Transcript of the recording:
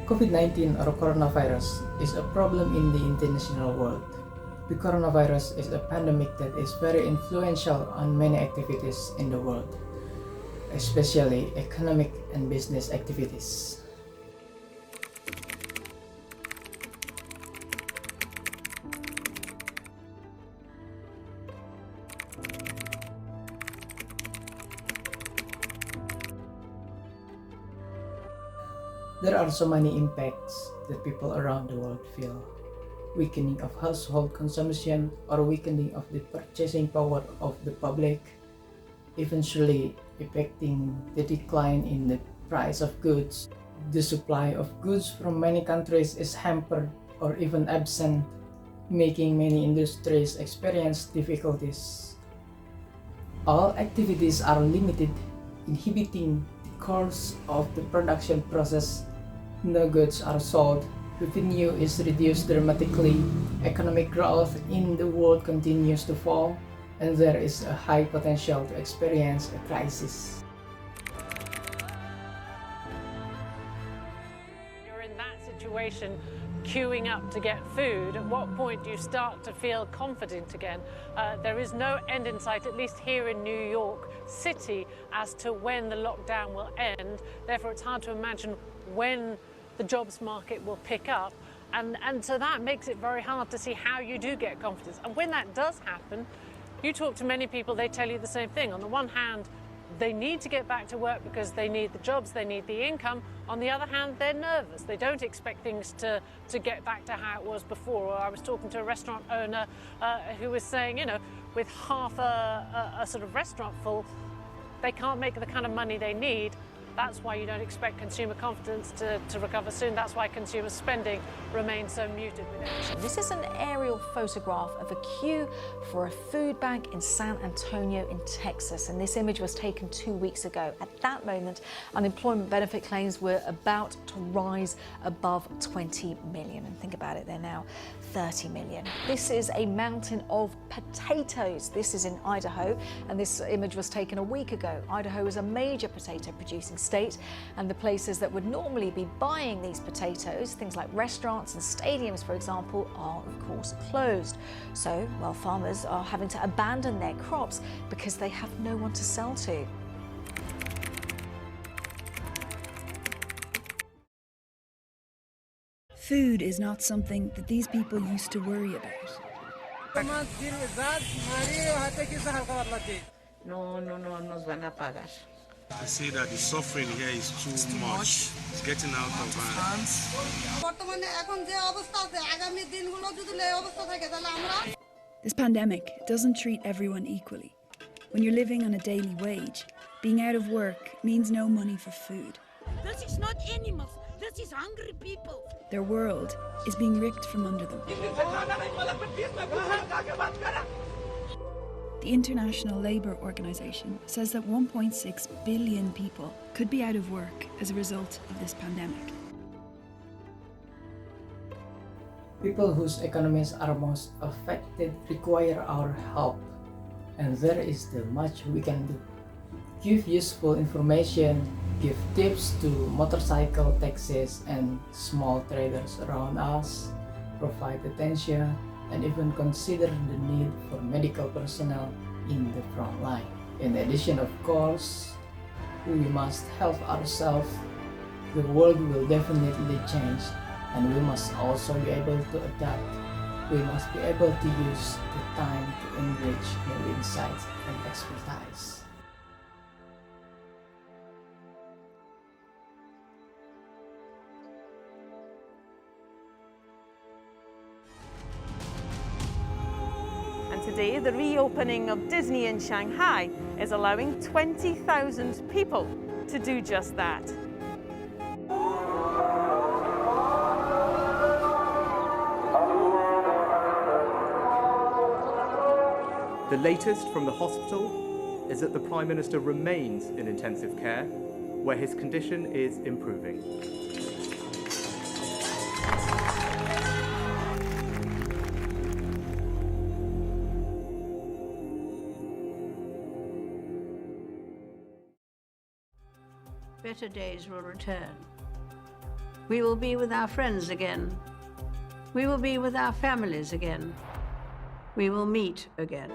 COVID-19 or coronavirus is a problem in the international world. The coronavirus is a pandemic that is very influential on many activities in the world, especially economic and business activities. There are so many impacts that people around the world feel. Weakening of household consumption or weakening of the purchasing power of the public, eventually affecting the decline in the price of goods. The supply of goods from many countries is hampered or even absent, making many industries experience difficulties. All activities are limited, inhibiting the course of the production process. No goods are sold, revenue is reduced dramatically, economic growth in the world continues to fall, and there is a high potential to experience a crisis. You're in that situation, queuing up to get food. At what point do you start to feel confident again? There is no end in sight, at least here in New York City, as to when the lockdown will end. Therefore, it's hard to imagine when the jobs market will pick up. And so that makes it very hard to see how you do get confidence. And when that does happen, you talk to many people, they tell you the same thing. On the one hand, they need to get back to work because they need the jobs, they need the income. On the other hand, they're nervous. They don't expect things to get back to how it was before. Or I was talking to a restaurant owner who was saying, you know, with half a sort of restaurant full, they can't make the kind of money they need. That's why you don't expect consumer confidence to recover soon. That's why consumer spending remains so muted. This is an aerial photograph of a queue for a food bank in San Antonio in Texas. And this image was taken 2 weeks ago. At that moment, unemployment benefit claims were about to rise above 20 million. And think about it, they're now 30 million. This is a mountain of potatoes. This is in Idaho, and this image was taken a week ago. Idaho is a major potato producing state, and the places that would normally be buying these potatoes, things like restaurants and stadiums, for example, are of course closed. So, well, farmers are having to abandon their crops because they have no one to sell to. Food is not something that these people used to worry about. No nos van a pagar. I see that the suffering here is too much. It's getting out of hand. This pandemic doesn't treat everyone equally. When you're living on a daily wage, being out of work means no money for food. This is not animals, this is hungry people. Their world is being ripped from under them. The International Labour Organization says that 1.6 billion people could be out of work as a result of this pandemic. People whose economies are most affected require our help, and there is still much we can do. Give useful information, give tips to motorcycle taxis and small traders around us, provide attention, and even consider the need for medical personnel in the front line. In addition, of course, we must help ourselves. The world will definitely change, and we must also be able to adapt. We must be able to use the time to enrich new insights and expertise. Today, the reopening of Disney in Shanghai is allowing 20,000 people to do just that. The latest from the hospital is that the Prime Minister remains in intensive care, where his condition is improving. Better days will return. We will be with our friends again. We will be with our families again. We will meet again.